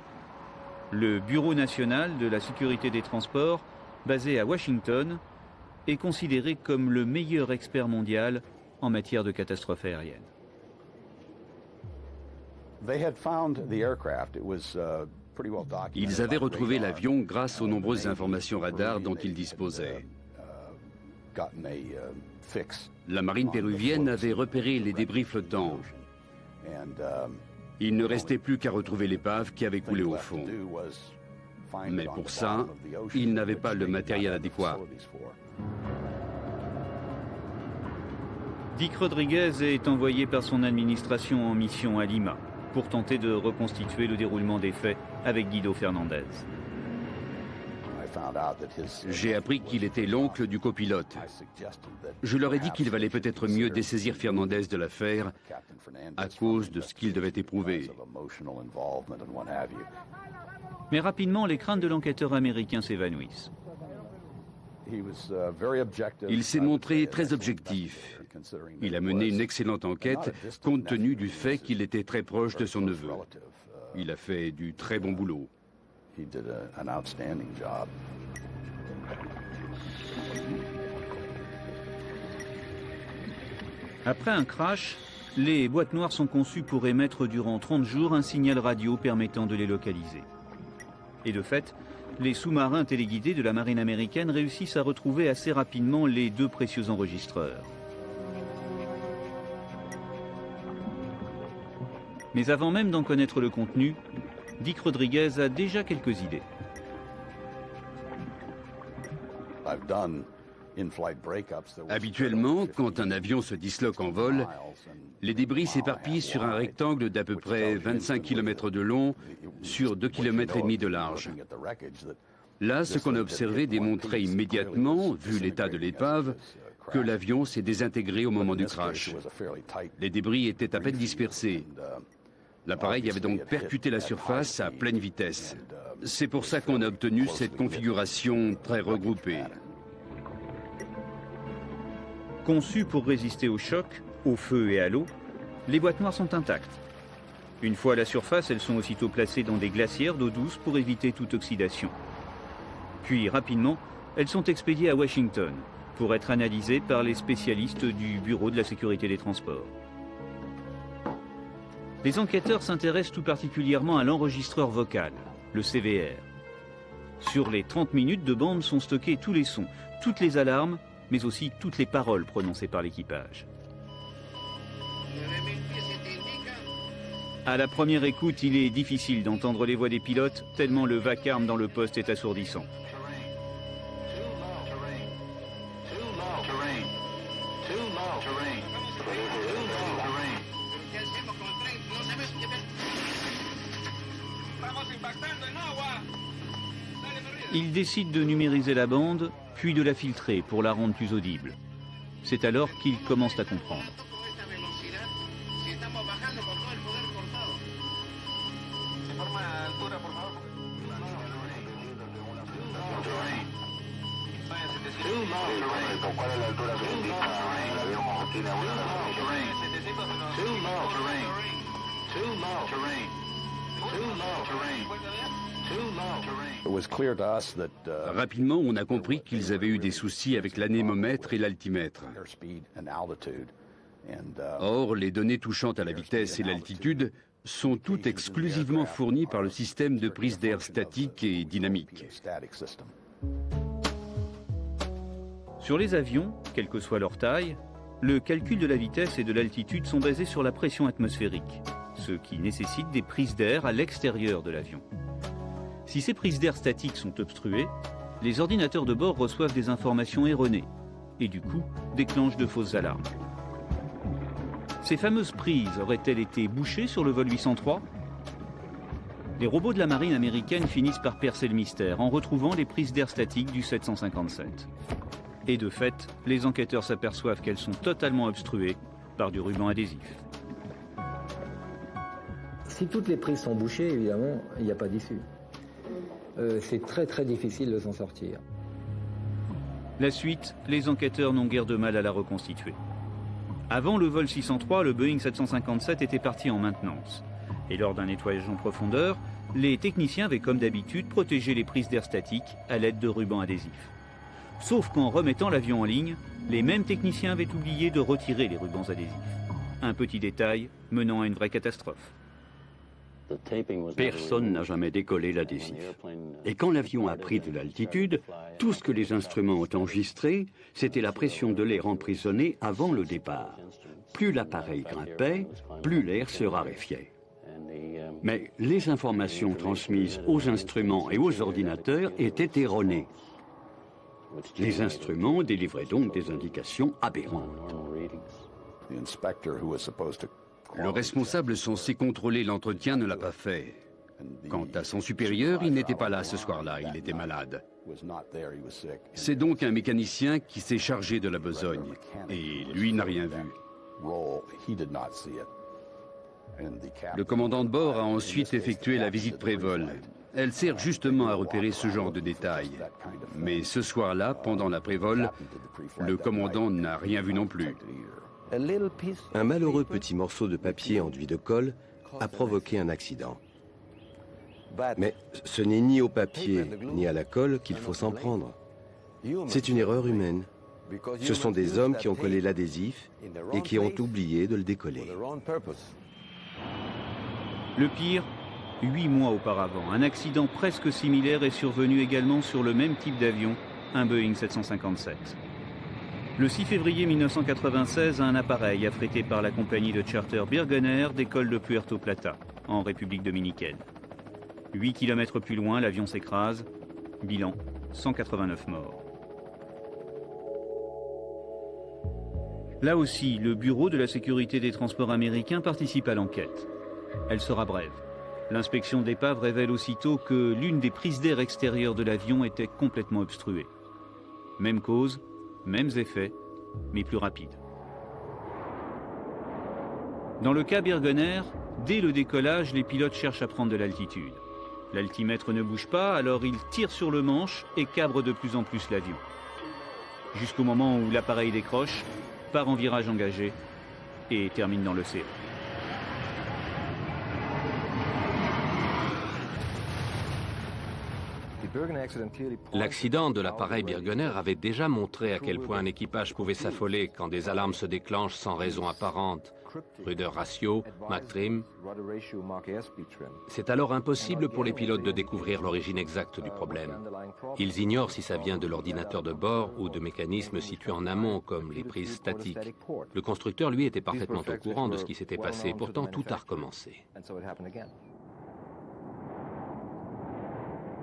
le Bureau national de la sécurité des transports, basé à Washington, est considéré comme le meilleur expert mondial en matière de catastrophes aériennes. Ils avaient retrouvé l'avion grâce aux nombreuses informations radar dont ils disposaient. La marine péruvienne avait repéré les débris flottants. Il ne restait plus qu'à retrouver l'épave qui avait coulé au fond. Mais pour ça, ils n'avaient pas le matériel adéquat. Dick Rodriguez est envoyé par son administration en mission à Lima pour tenter de reconstituer le déroulement des faits avec Guido Fernandez. J'ai appris qu'il était l'oncle du copilote. Je leur ai dit qu'il valait peut-être mieux dessaisir Fernandez de l'affaire à cause de ce qu'il devait éprouver. Mais rapidement, les craintes de l'enquêteur américain s'évanouissent. Il s'est montré très objectif. Il a mené une excellente enquête compte tenu du fait qu'il était très proche de son neveu. Il a fait du très bon boulot. Après un crash, les boîtes noires sont conçues pour émettre durant 30 jours un signal radio permettant de les localiser. Et de fait, les sous-marins téléguidés de la marine américaine réussissent à retrouver assez rapidement les deux précieux enregistreurs. Mais avant même d'en connaître le contenu, Dick Rodriguez a déjà quelques idées. Habituellement, quand un avion se disloque en vol, les débris s'éparpillent sur un rectangle d'à peu près 25 km de long sur 2,5 km de large. Là, ce qu'on a observé démontrait immédiatement, vu l'état de l'épave, que l'avion s'est désintégré au moment du crash. Les débris étaient à peine dispersés. L'appareil avait donc percuté la surface à pleine vitesse. C'est pour ça qu'on a obtenu cette configuration très regroupée. Conçues pour résister au choc, au feu et à l'eau, les boîtes noires sont intactes. Une fois à la surface, elles sont aussitôt placées dans des glacières d'eau douce pour éviter toute oxydation. Puis, rapidement, elles sont expédiées à Washington pour être analysées par les spécialistes du Bureau de la sécurité des transports. Les enquêteurs s'intéressent tout particulièrement à l'enregistreur vocal, le CVR. Sur les 30 minutes de bande sont stockés tous les sons, toutes les alarmes, mais aussi toutes les paroles prononcées par l'équipage. À la première écoute, il est difficile d'entendre les voix des pilotes, tellement le vacarme dans le poste est assourdissant. Ils décident de numériser la bande, puis de la filtrer pour la rendre plus audible. C'est alors qu'ils commencent à comprendre. Rapidement, on a compris qu'ils avaient eu des soucis avec l'anémomètre et l'altimètre. Or, les données touchant à la vitesse et l'altitude sont toutes exclusivement fournies par le système de prise d'air statique et dynamique. Sur les avions, quelle que soit leur taille, le calcul de la vitesse et de l'altitude sont basés sur la pression atmosphérique, ce qui nécessite des prises d'air à l'extérieur de l'avion. Si ces prises d'air statiques sont obstruées, les ordinateurs de bord reçoivent des informations erronées et du coup déclenchent de fausses alarmes. Ces fameuses prises auraient-elles été bouchées sur le vol 803 ? Les robots de la marine américaine finissent par percer le mystère en retrouvant les prises d'air statique du 757. Et de fait, les enquêteurs s'aperçoivent qu'elles sont totalement obstruées par du ruban adhésif. Si toutes les prises sont bouchées, évidemment, il n'y a pas d'issue. C'est très très difficile de s'en sortir. La suite, les enquêteurs n'ont guère de mal à la reconstituer. Avant le vol 603, le Boeing 757 était parti en maintenance. Et lors d'un nettoyage en profondeur, les techniciens avaient comme d'habitude protégé les prises d'air statique à l'aide de rubans adhésifs. Sauf qu'en remettant l'avion en ligne, les mêmes techniciens avaient oublié de retirer les rubans adhésifs. Un petit détail menant à une vraie catastrophe. Personne n'a jamais décollé l'adhésif. Et quand l'avion a pris de l'altitude, tout ce que les instruments ont enregistré, c'était la pression de l'air emprisonné avant le départ. Plus l'appareil grimpait, plus l'air se raréfiait. Mais les informations transmises aux instruments et aux ordinateurs étaient erronées. Les instruments délivraient donc des indications aberrantes. Le responsable censé contrôler l'entretien ne l'a pas fait. Quant à son supérieur, il n'était pas là ce soir-là, il était malade. C'est donc un mécanicien qui s'est chargé de la besogne, et lui n'a rien vu. Le commandant de bord a ensuite effectué la visite pré-vol. Elle sert justement à repérer ce genre de détails. Mais ce soir-là, pendant la pré-vol, le commandant n'a rien vu non plus. Un malheureux petit morceau de papier enduit de colle a provoqué un accident. Mais ce n'est ni au papier ni à la colle qu'il faut s'en prendre. C'est une erreur humaine. Ce sont des hommes qui ont collé l'adhésif et qui ont oublié de le décoller. Le pire, 8 mois auparavant, un accident presque similaire est survenu également sur le même type d'avion, un Boeing 757. Le 6 février 1996, un appareil affrété par la compagnie de charter Birgener décolle de Puerto Plata, en République dominicaine. 8 km plus loin, l'avion s'écrase. Bilan, 189 morts. Là aussi, le Bureau de la sécurité des transports américains participe à l'enquête. Elle sera brève. L'inspection de l'épave révèle aussitôt que l'une des prises d'air extérieures de l'avion était complètement obstruée. Même cause, mêmes effets, mais plus rapide. Dans le cas Birgener, dès le décollage, les pilotes cherchent à prendre de l'altitude. L'altimètre ne bouge pas, alors ils tirent sur le manche et cabrent de plus en plus l'avion. Jusqu'au moment où l'appareil décroche, part en virage engagé et termine dans l'océan. L'accident de l'appareil Birgener avait déjà montré à quel point un équipage pouvait s'affoler quand des alarmes se déclenchent sans raison apparente. Rudder ratio, Mach trim. C'est alors impossible pour les pilotes de découvrir l'origine exacte du problème. Ils ignorent si ça vient de l'ordinateur de bord ou de mécanismes situés en amont, comme les prises statiques. Le constructeur, lui, était parfaitement au courant de ce qui s'était passé, pourtant tout a recommencé.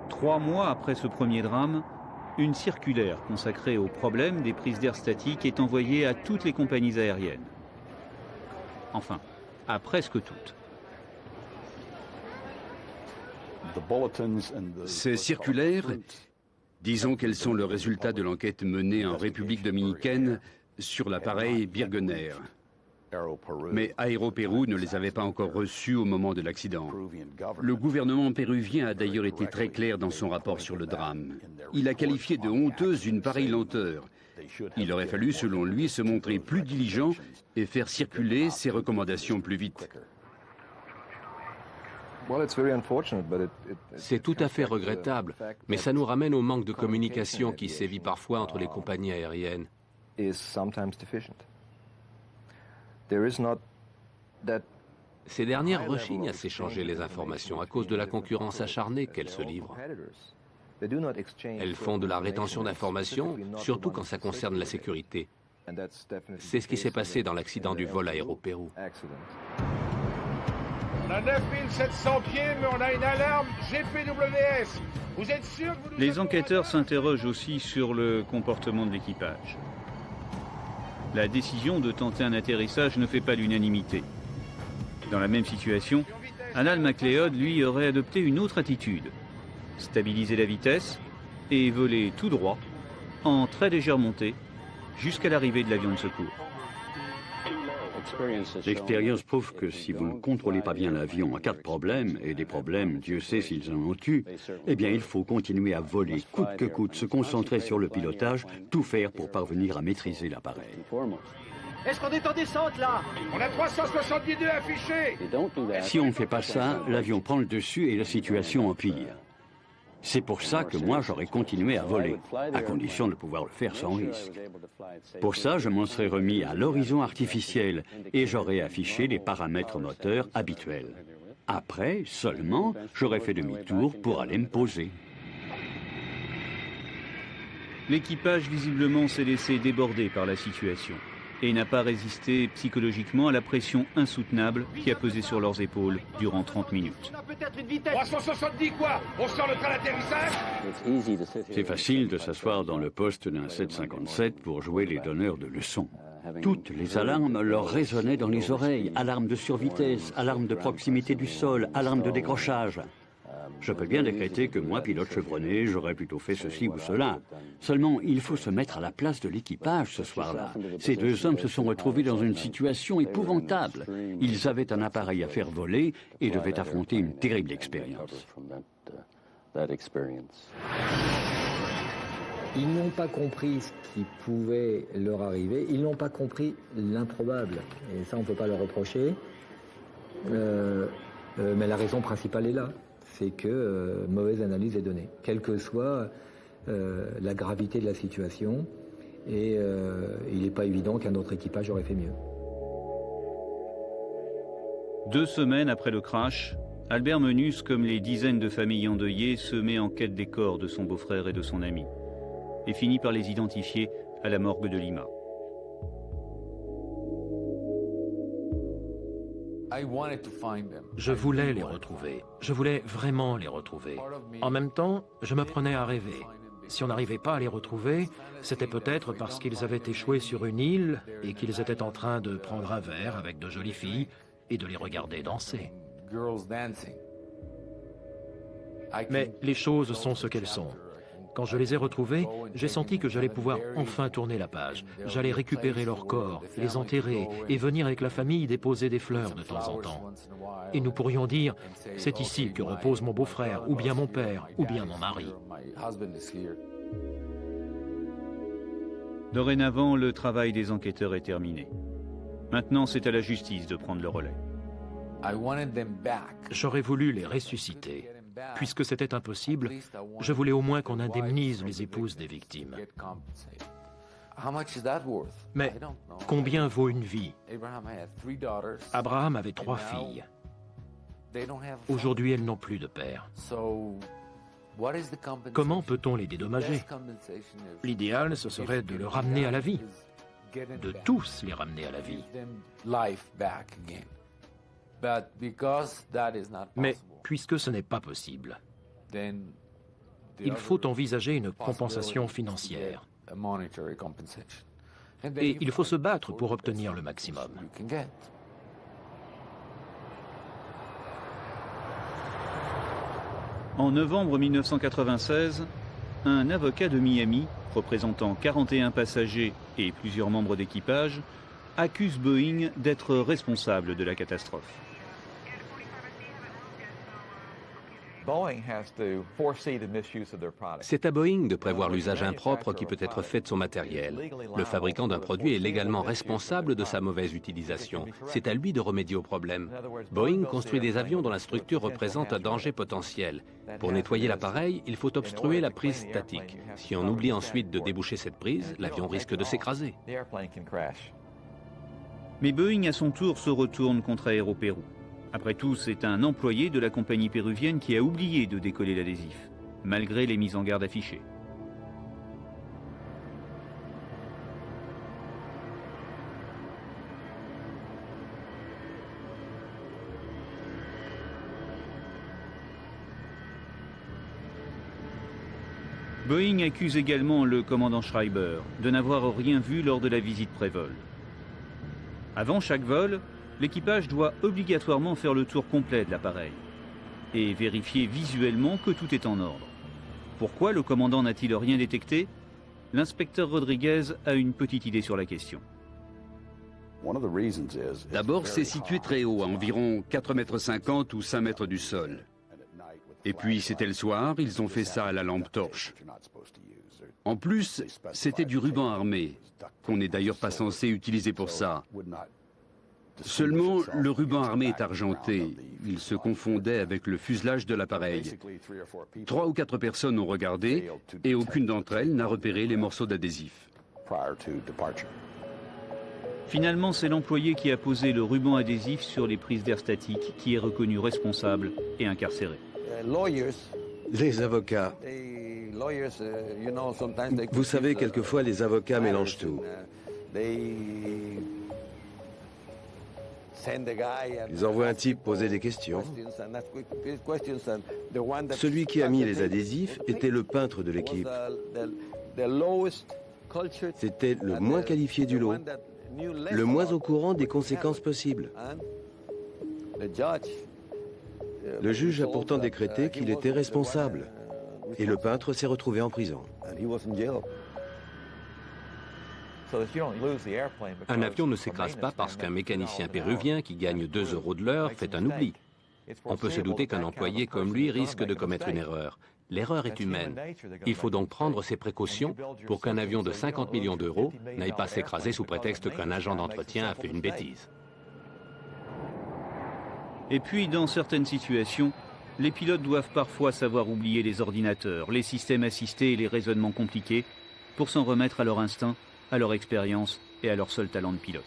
3 mois après ce premier drame, une circulaire consacrée au problème des prises d'air statiques est envoyée à toutes les compagnies aériennes. Enfin, à presque toutes. Ces circulaires, disons qu'elles sont le résultat de l'enquête menée en République dominicaine sur l'appareil Birgener. Mais Aéropérou ne les avait pas encore reçus au moment de l'accident. Le gouvernement péruvien a d'ailleurs été très clair dans son rapport sur le drame. Il a qualifié de honteuse une pareille lenteur. Il aurait fallu, selon lui, se montrer plus diligent et faire circuler ses recommandations plus vite. C'est tout à fait regrettable, mais ça nous ramène au manque de communication qui sévit parfois entre les compagnies aériennes. Ces dernières rechignent à s'échanger les informations à cause de la concurrence acharnée qu'elles se livrent. Elles font de la rétention d'informations, surtout quand ça concerne la sécurité. C'est ce qui s'est passé dans l'accident du vol Aéropérou. On a 9700 pieds, mais on a une alarme GPWS. Vous êtes sûr que vous... Les enquêteurs s'interrogent aussi sur le comportement de l'équipage. La décision de tenter un atterrissage ne fait pas l'unanimité. Dans la même situation, Alan McLeod, lui, aurait adopté une autre attitude. Stabiliser la vitesse et voler tout droit, en très légère montée, jusqu'à l'arrivée de l'avion de secours. L'expérience prouve que si vous ne contrôlez pas bien l'avion en cas de problème, et des problèmes, Dieu sait s'ils en ont eu, eh bien il faut continuer à voler, coûte que coûte, se concentrer sur le pilotage, tout faire pour parvenir à maîtriser l'appareil. Est-ce qu'on est en descente là? On a 370 nœuds affichés. Si on ne fait pas ça, l'avion prend le dessus et la situation empire. C'est pour ça que moi j'aurais continué à voler, à condition de pouvoir le faire sans risque. Pour ça, je m'en serais remis à l'horizon artificiel et j'aurais affiché les paramètres moteurs habituels. Après, seulement, j'aurais fait demi-tour pour aller me poser. L'équipage visiblement s'est laissé déborder par la situation et n'a pas résisté psychologiquement à la pression insoutenable qui a pesé sur leurs épaules durant 30 minutes. 370 quoi? On sort le train d'atterrissage? C'est facile de s'asseoir dans le poste d'un 757 pour jouer les donneurs de leçons. Toutes les alarmes leur résonnaient dans les oreilles. Alarme de survitesse, alarme de proximité du sol, alarme de décrochage. Je peux bien décréter que moi, pilote chevronné, j'aurais plutôt fait ceci ou cela. Seulement, il faut se mettre à la place de l'équipage ce soir-là. Ces deux hommes se sont retrouvés dans une situation épouvantable. Ils avaient un appareil à faire voler et devaient affronter une terrible expérience. Ils n'ont pas compris ce qui pouvait leur arriver, ils n'ont pas compris l'improbable. Et ça, on ne peut pas leur reprocher. Mais la raison principale est là. C'est que mauvaise analyse est donnée, quelle que soit la gravité de la situation, et il n'est pas évident qu'un autre équipage aurait fait mieux. 2 semaines après le crash, Albert Menus, comme les dizaines de familles endeuillées, se met en quête des corps de son beau-frère et de son ami, et finit par les identifier à la morgue de Lima. Je voulais les retrouver. Je voulais vraiment les retrouver. En même temps, je me prenais à rêver. Si on n'arrivait pas à les retrouver, c'était peut-être parce qu'ils avaient échoué sur une île et qu'ils étaient en train de prendre un verre avec de jolies filles et de les regarder danser. Mais les choses sont ce qu'elles sont. Quand je les ai retrouvés, j'ai senti que j'allais pouvoir enfin tourner la page. J'allais récupérer leurs corps, les enterrer et venir avec la famille déposer des fleurs de temps en temps. Et nous pourrions dire, c'est ici que repose mon beau-frère, ou bien mon père, ou bien mon mari. Dorénavant, le travail des enquêteurs est terminé. Maintenant, c'est à la justice de prendre le relais. J'aurais voulu les ressusciter. Puisque c'était impossible, je voulais au moins qu'on indemnise les épouses des victimes. Mais combien vaut une vie? Abraham avait 3 filles. Aujourd'hui, elles n'ont plus de père. Comment peut-on les dédommager? L'idéal, ce serait de le ramener à la vie, de tous les ramener à la vie. Mais puisque ce n'est pas possible, il faut envisager une compensation financière. Et il faut se battre pour obtenir le maximum. En novembre 1996, un avocat de Miami, représentant 41 passagers et plusieurs membres d'équipage, accuse Boeing d'être responsable de la catastrophe. C'est à Boeing de prévoir l'usage impropre qui peut être fait de son matériel. Le fabricant d'un produit est légalement responsable de sa mauvaise utilisation. C'est à lui de remédier au problème. Boeing construit des avions dont la structure représente un danger potentiel. Pour nettoyer l'appareil, il faut obstruer la prise statique. Si on oublie ensuite de déboucher cette prise, l'avion risque de s'écraser. Mais Boeing, à son tour, se retourne contre Aéropérou. Après tout, c'est un employé de la compagnie péruvienne qui a oublié de décoller l'adhésif, malgré les mises en garde affichées. Boeing accuse également le commandant Schreiber de n'avoir rien vu lors de la visite pré-vol. Avant chaque vol, l'équipage doit obligatoirement faire le tour complet de l'appareil et vérifier visuellement que tout est en ordre. Pourquoi le commandant n'a-t-il rien détecté? L'inspecteur Rodriguez a une petite idée sur la question. D'abord, c'est situé très haut, à environ 4,50 m ou 5 mètres du sol. Et puis, c'était le soir, ils ont fait ça à la lampe torche. En plus, c'était du ruban armé, qu'on n'est d'ailleurs pas censé utiliser pour ça. Seulement, le ruban armé est argenté. Il se confondait avec le fuselage de l'appareil. 3 ou 4 personnes ont regardé et aucune d'entre elles n'a repéré les morceaux d'adhésif. Finalement, c'est l'employé qui a posé le ruban adhésif sur les prises d'air statique qui est reconnu responsable et incarcéré. Les avocats. Vous savez, quelquefois, les avocats mélangent tout. Ils envoient un type poser des questions. Celui qui a mis les adhésifs était le peintre de l'équipe. C'était le moins qualifié du lot, le moins au courant des conséquences possibles. Le juge a pourtant décrété qu'il était responsable et le peintre s'est retrouvé en prison. Un avion ne s'écrase pas parce qu'un mécanicien péruvien qui gagne 2 € de l'heure fait un oubli. On peut se douter qu'un employé comme lui risque de commettre une erreur. L'erreur est humaine. Il faut donc prendre ses précautions pour qu'un avion de 50 millions d'euros n'aille pas s'écraser sous prétexte qu'un agent d'entretien a fait une bêtise. Et puis, dans certaines situations, les pilotes doivent parfois savoir oublier les ordinateurs, les systèmes assistés et les raisonnements compliqués pour s'en remettre à leur instinct, à leur expérience et à leur seul talent de pilote.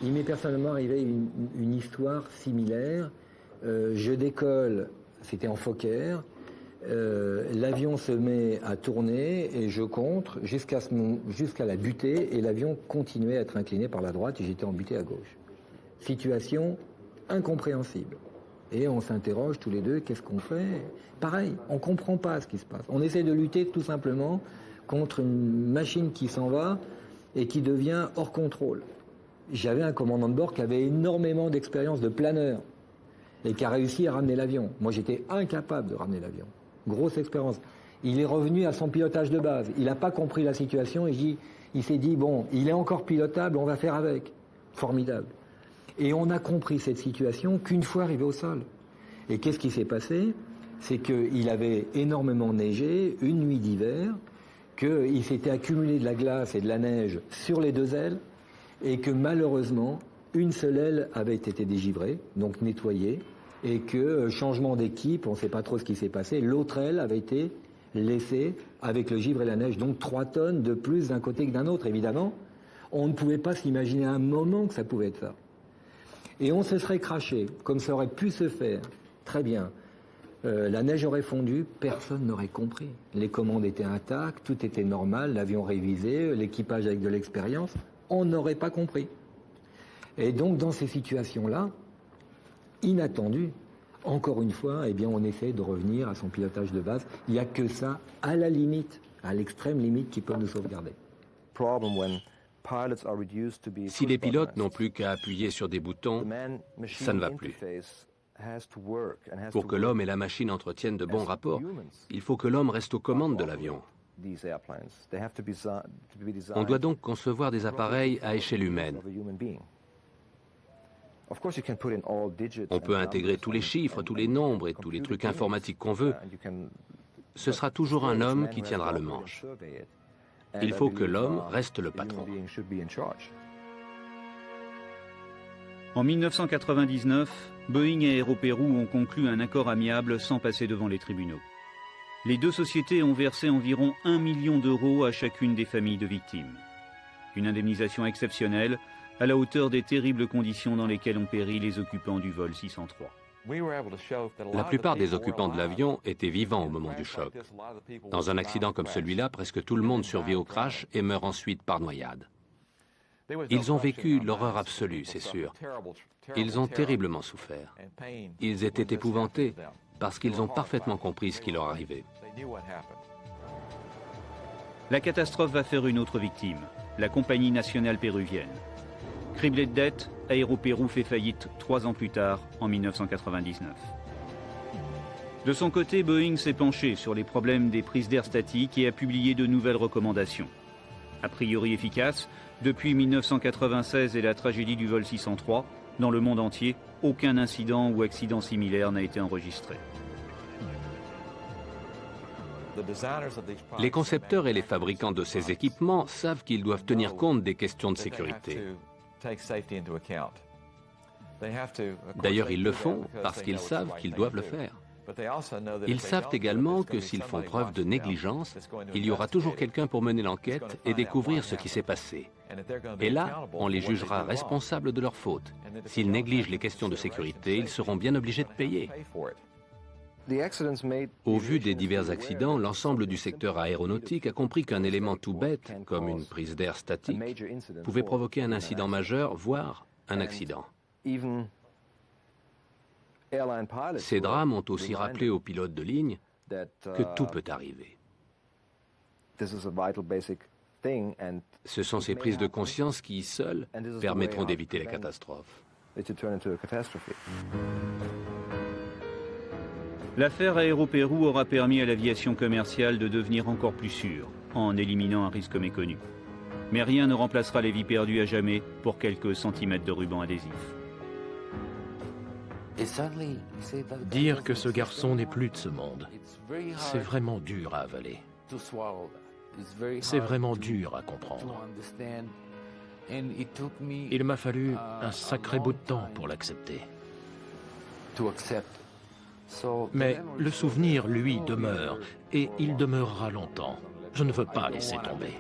Il m'est personnellement arrivé une histoire similaire. Je décolle, c'était en Fokker, l'avion se met à tourner et je contre jusqu'à la butée et l'avion continuait à être incliné par la droite et j'étais en butée à gauche. Situation incompréhensible. Et on s'interroge tous les deux, qu'est-ce qu'on fait? Pareil, on ne comprend pas ce qui se passe. On essaie de lutter tout simplement contre une machine qui s'en va et qui devient hors contrôle. J'avais un commandant de bord qui avait énormément d'expérience de planeur et qui a réussi à ramener l'avion. Moi, j'étais incapable de ramener l'avion. Grosse expérience. Il est revenu à son pilotage de base. Il n'a pas compris la situation et il s'est dit, bon, il est encore pilotable, on va faire avec. Formidable. Et on a compris cette situation qu'une fois arrivé au sol. Et qu'est-ce qui s'est passé? C'est qu'il avait énormément neigé, une nuit d'hiver, qu'il s'était accumulé de la glace et de la neige sur les 2 ailes, et que malheureusement, une seule aile avait été dégivrée, donc nettoyée, et que, changement d'équipe, on ne sait pas trop ce qui s'est passé, l'autre aile avait été laissée avec le givre et la neige, donc 3 tonnes de plus d'un côté que d'un autre, évidemment. On ne pouvait pas s'imaginer un moment que ça pouvait être ça. Et on se serait craché, comme ça aurait pu se faire, très bien. La neige aurait fondu, personne n'aurait compris. Les commandes étaient intactes, tout était normal, l'avion révisé, l'équipage avec de l'expérience, on n'aurait pas compris. Et donc dans ces situations-là, inattendues, encore une fois, eh bien, on essaie de revenir à son pilotage de base. Il n'y a que ça, à la limite, à l'extrême limite, qui peut nous sauvegarder. Si les pilotes n'ont plus qu'à appuyer sur des boutons, ça ne va plus. Pour que l'homme et la machine entretiennent de bons rapports, il faut que l'homme reste aux commandes de l'avion. On doit donc concevoir des appareils à échelle humaine. On peut intégrer tous les chiffres, tous les nombres et tous les trucs informatiques qu'on veut. Ce sera toujours un homme qui tiendra le manche. Il faut que l'homme reste le patron. En 1999, Boeing et Aéropérou ont conclu un accord amiable sans passer devant les tribunaux. Les 2 sociétés ont versé environ 1 million d'euros à chacune des familles de victimes. Une indemnisation exceptionnelle à la hauteur des terribles conditions dans lesquelles ont péri les occupants du vol 603. La plupart des occupants de l'avion étaient vivants au moment du choc. Dans un accident comme celui-là, presque tout le monde survit au crash et meurt ensuite par noyade. Ils ont vécu l'horreur absolue, c'est sûr. Ils ont terriblement souffert. Ils étaient épouvantés parce qu'ils ont parfaitement compris ce qui leur arrivait. La catastrophe va faire une autre victime, la Compagnie nationale péruvienne. Criblé de dettes, Aéropérou fait faillite 3 ans plus tard, en 1999. De son côté, Boeing s'est penché sur les problèmes des prises d'air statiques et a publié de nouvelles recommandations. A priori efficaces, depuis 1996 et la tragédie du vol 603, dans le monde entier, aucun incident ou accident similaire n'a été enregistré. Les concepteurs et les fabricants de ces équipements savent qu'ils doivent tenir compte des questions de sécurité. D'ailleurs, ils le font parce qu'ils savent qu'ils doivent le faire. Ils savent également que s'ils font preuve de négligence, il y aura toujours quelqu'un pour mener l'enquête et découvrir ce qui s'est passé. Et là, on les jugera responsables de leur faute. S'ils négligent les questions de sécurité, ils seront bien obligés de payer. Au vu des divers accidents, l'ensemble du secteur aéronautique a compris qu'un élément tout bête, comme une prise d'air statique, pouvait provoquer un incident majeur, voire un accident. Ces drames ont aussi rappelé aux pilotes de ligne que tout peut arriver. Ce sont ces prises de conscience qui, seules, permettront d'éviter les catastrophes. L'affaire Aéropérou aura permis à l'aviation commerciale de devenir encore plus sûre, en éliminant un risque méconnu. Mais rien ne remplacera les vies perdues à jamais pour quelques centimètres de ruban adhésif. Dire que ce garçon n'est plus de ce monde, c'est vraiment dur à avaler. C'est vraiment dur à comprendre. Il m'a fallu un sacré bout de temps pour l'accepter. Mais le souvenir, lui, demeure, et il demeurera longtemps. Je ne veux pas laisser tomber.